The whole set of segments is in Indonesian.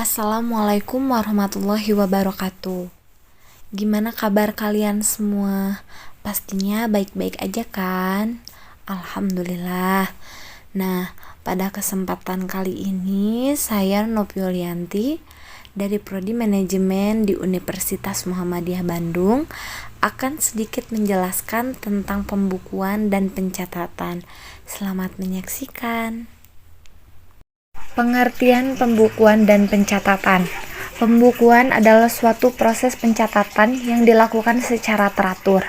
Assalamualaikum warahmatullahi wabarakatuh. Gimana kabar kalian semua? Pastinya baik-baik aja kan? Alhamdulillah. Nah, pada kesempatan kali ini saya Nopiolianti dari Prodi Manajemen di Universitas Muhammadiyah Bandung akan sedikit menjelaskan tentang pembukuan dan pencatatan. Selamat menyaksikan. Pengertian pembukuan dan pencatatan. Pembukuan adalah suatu proses pencatatan yang dilakukan secara teratur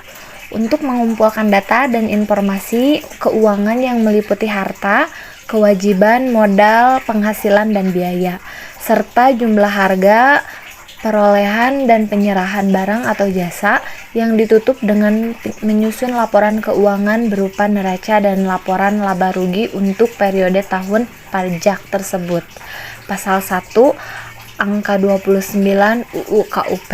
untuk mengumpulkan data dan informasi keuangan yang meliputi harta, kewajiban, modal, penghasilan, dan biaya, serta jumlah harga, perolehan dan penyerahan barang atau jasa yang ditutup dengan menyusun laporan keuangan berupa neraca dan laporan laba rugi untuk periode tahun pajak tersebut. Pasal 1 angka 29 UU KUP.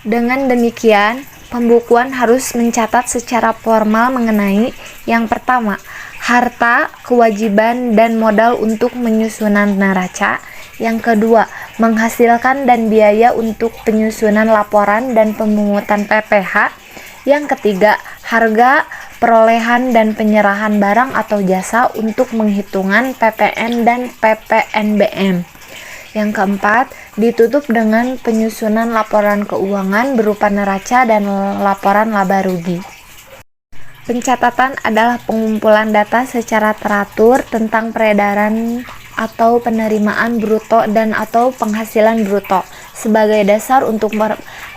Dengan demikian, pembukuan harus mencatat secara formal mengenai yang pertama, harta, kewajiban, dan modal untuk menyusunan neraca. Yang kedua, menghasilkan dan biaya untuk penyusunan laporan dan pemungutan PPh. Yang ketiga, harga, perolehan dan penyerahan barang atau jasa untuk menghitungan PPN dan PPNBM. Yang keempat, ditutup dengan penyusunan laporan keuangan berupa neraca dan laporan laba rugi. Pencatatan adalah pengumpulan data secara teratur tentang peredaran atau penerimaan bruto dan atau penghasilan bruto sebagai dasar untuk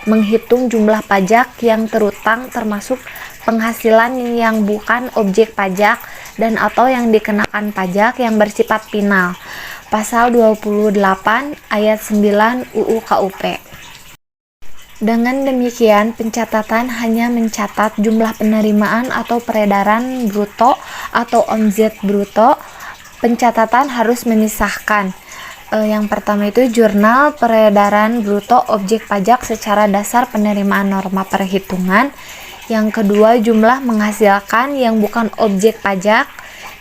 menghitung jumlah pajak yang terutang termasuk penghasilan yang bukan objek pajak dan atau yang dikenakan pajak yang bersifat final. Pasal 28 ayat 9 UU KUP. Dengan demikian, pencatatan hanya mencatat jumlah penerimaan atau peredaran bruto atau omzet bruto. Pencatatan harus memisahkan. Yang pertama itu jurnal peredaran bruto objek pajak secara dasar penerimaan norma perhitungan. Yang kedua, jumlah menghasilkan yang bukan objek pajak.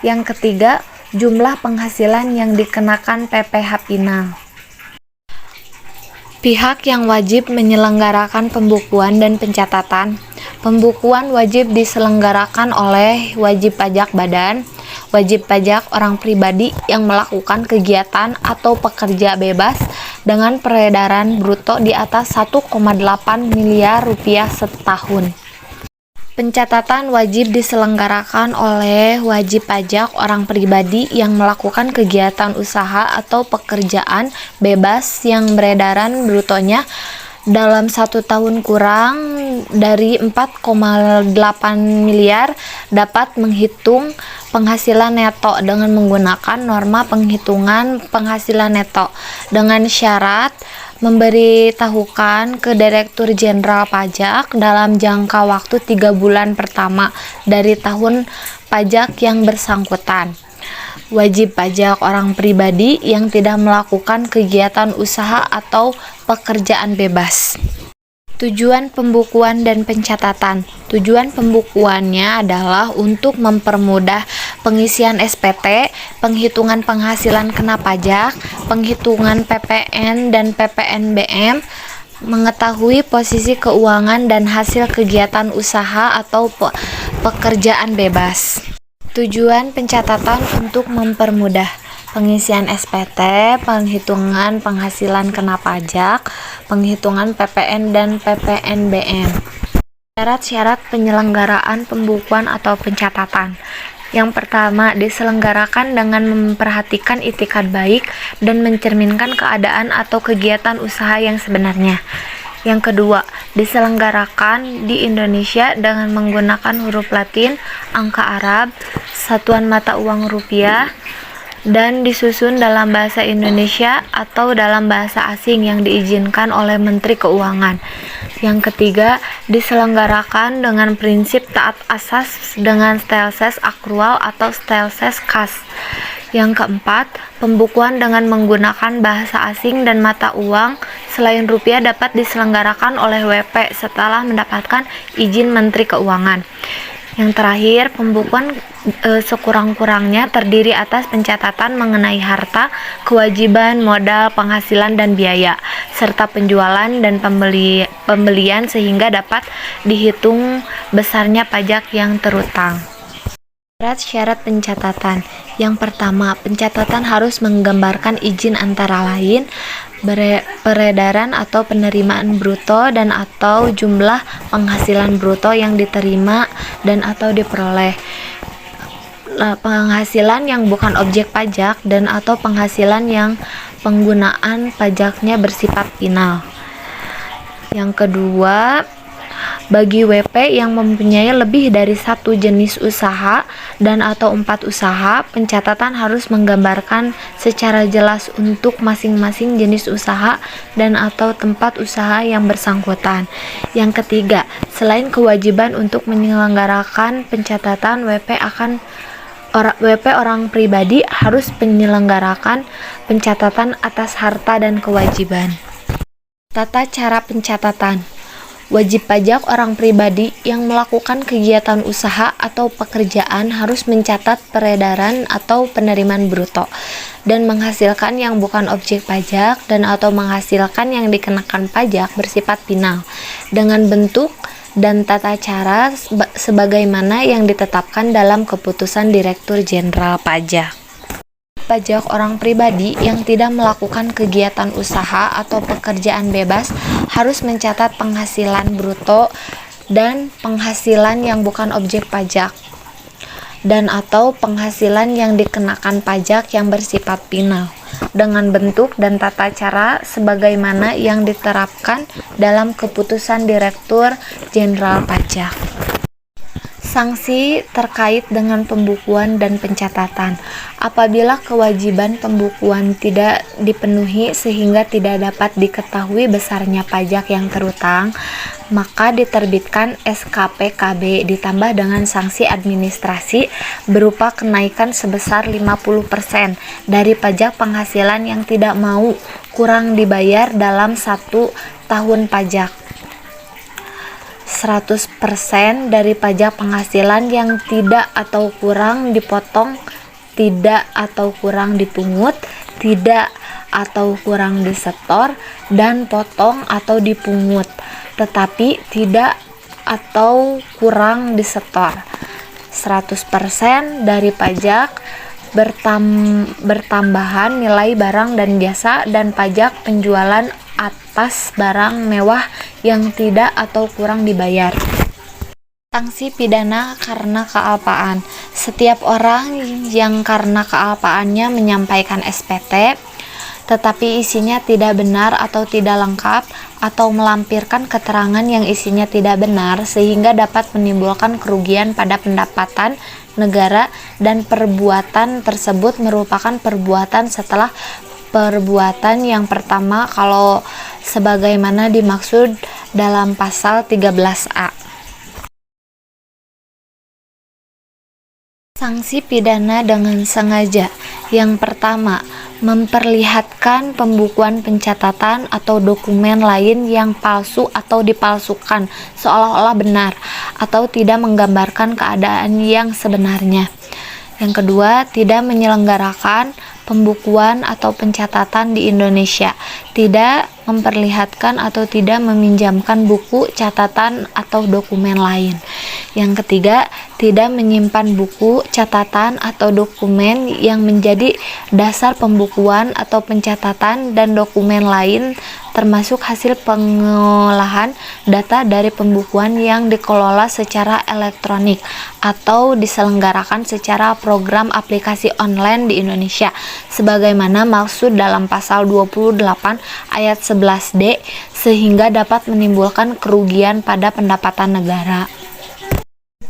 Yang ketiga, jumlah penghasilan yang dikenakan PPh final. Pihak yang wajib menyelenggarakan pembukuan dan pencatatan. Pembukuan wajib diselenggarakan oleh wajib pajak badan, wajib pajak orang pribadi yang melakukan kegiatan atau pekerja bebas dengan peredaran bruto di atas 1,8 miliar rupiah setahun. Pencatatan wajib diselenggarakan oleh wajib pajak orang pribadi yang melakukan kegiatan usaha atau pekerjaan bebas yang beredaran brutonya dalam 1 tahun kurang dari 4,8 miliar dapat menghitung penghasilan neto dengan menggunakan norma penghitungan penghasilan neto dengan syarat memberitahukan ke Direktur Jenderal Pajak dalam jangka waktu 3 bulan pertama dari tahun pajak yang bersangkutan. Wajib pajak orang pribadi yang tidak melakukan kegiatan usaha atau pekerjaan bebas. Tujuan pembukuan dan pencatatan. Tujuan pembukuannya adalah untuk mempermudah pengisian SPT, penghitungan penghasilan kena pajak, penghitungan PPN dan PPNBM, mengetahui posisi keuangan dan hasil kegiatan usaha atau pekerjaan bebas. Tujuan pencatatan untuk mempermudah pengisian SPT, penghitungan penghasilan kena pajak, penghitungan PPN dan PPNBM. Syarat-syarat penyelenggaraan pembukuan atau pencatatan. Yang pertama, diselenggarakan dengan memperhatikan itikad baik dan mencerminkan keadaan atau kegiatan usaha yang sebenarnya. Yang kedua, diselenggarakan di Indonesia dengan menggunakan huruf Latin, angka Arab, satuan mata uang rupiah, dan disusun dalam bahasa Indonesia atau dalam bahasa asing yang diizinkan oleh Menteri Keuangan. Yang ketiga, diselenggarakan dengan prinsip taat asas dengan stylese akrual atau stylese kas. Yang keempat, pembukuan dengan menggunakan bahasa asing dan mata uang selain rupiah dapat diselenggarakan oleh WP setelah mendapatkan izin Menteri Keuangan. Yang terakhir, pembukuan sekurang-kurangnya terdiri atas pencatatan mengenai harta, kewajiban, modal, penghasilan, dan biaya, serta penjualan dan pembelian sehingga dapat dihitung besarnya pajak yang terutang. Syarat pencatatan. Yang pertama, pencatatan harus menggambarkan izin antara lain peredaran atau penerimaan bruto dan atau jumlah penghasilan bruto yang diterima dan atau diperoleh, penghasilan yang bukan objek pajak dan atau penghasilan yang penggunaan pajaknya bersifat final. Yang kedua, bagi WP yang mempunyai lebih dari satu jenis usaha dan atau 4 usaha, pencatatan harus menggambarkan secara jelas untuk masing-masing jenis usaha dan atau tempat usaha yang bersangkutan. Yang ketiga, selain kewajiban untuk menyelenggarakan pencatatan, WP orang pribadi harus menyelenggarakan pencatatan atas harta dan kewajiban. Tata cara pencatatan. Wajib pajak orang pribadi yang melakukan kegiatan usaha atau pekerjaan harus mencatat peredaran atau penerimaan bruto dan menghasilkan yang bukan objek pajak dan atau menghasilkan yang dikenakan pajak bersifat final dengan bentuk dan tata cara sebagaimana yang ditetapkan dalam keputusan Direktur Jenderal Pajak. Pajak orang pribadi yang tidak melakukan kegiatan usaha atau pekerjaan bebas harus mencatat penghasilan bruto dan penghasilan yang bukan objek pajak dan atau penghasilan yang dikenakan pajak yang bersifat final dengan bentuk dan tata cara sebagaimana yang diterapkan dalam keputusan Direktur Jenderal Pajak. Sanksi terkait dengan pembukuan dan pencatatan. Apabila kewajiban pembukuan tidak dipenuhi sehingga tidak dapat diketahui besarnya pajak yang terutang, maka diterbitkan SKPKB ditambah dengan sanksi administrasi berupa kenaikan sebesar 50% dari pajak penghasilan yang tidak mau kurang dibayar dalam 1 tahun pajak. 100% dari pajak penghasilan yang tidak atau kurang dipotong, tidak atau kurang dipungut, tidak atau kurang disetor, dan potong atau dipungut, tetapi tidak atau kurang disetor. 100% dari pajak bertambahan nilai barang dan jasa dan pajak penjualan atas barang mewah yang tidak atau kurang dibayar. Sanksi pidana karena kealpaan. Setiap orang yang karena kealpaannya menyampaikan SPT tetapi isinya tidak benar atau tidak lengkap atau melampirkan keterangan yang isinya tidak benar sehingga dapat menimbulkan kerugian pada pendapatan negara dan perbuatan tersebut merupakan perbuatan setelah perbuatan yang pertama kalau sebagaimana dimaksud dalam pasal 13A. Sanksi pidana dengan sengaja. Yang pertama, memperlihatkan pembukuan pencatatan atau dokumen lain yang palsu atau dipalsukan seolah-olah benar atau tidak menggambarkan keadaan yang sebenarnya. Yang kedua, tidak menyelenggarakan pembukuan atau pencatatan di Indonesia, tidak memperlihatkan atau tidak meminjamkan buku, catatan, atau dokumen lain. Yang ketiga, tidak menyimpan buku, catatan, atau dokumen yang menjadi dasar pembukuan atau pencatatan dan dokumen lain termasuk hasil pengolahan data dari pembukuan yang dikelola secara elektronik atau diselenggarakan secara program aplikasi online di Indonesia sebagaimana maksud dalam pasal 28 ayat 11D sehingga dapat menimbulkan kerugian pada pendapatan negara.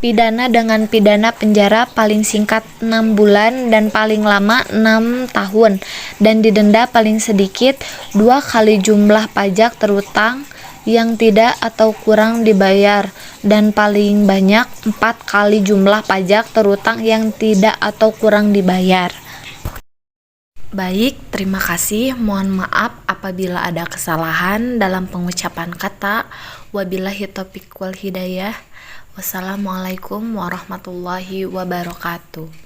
Pidana dengan pidana penjara paling singkat 6 bulan dan paling lama 6 tahun dan didenda paling sedikit 2 kali jumlah pajak terutang yang tidak atau kurang dibayar dan paling banyak 4 kali jumlah pajak terutang yang tidak atau kurang dibayar. Baik, terima kasih. Mohon maaf apabila ada kesalahan dalam pengucapan kata. Wabillahi taufiq wal hidayah. Wassalamualaikum warahmatullahi wabarakatuh.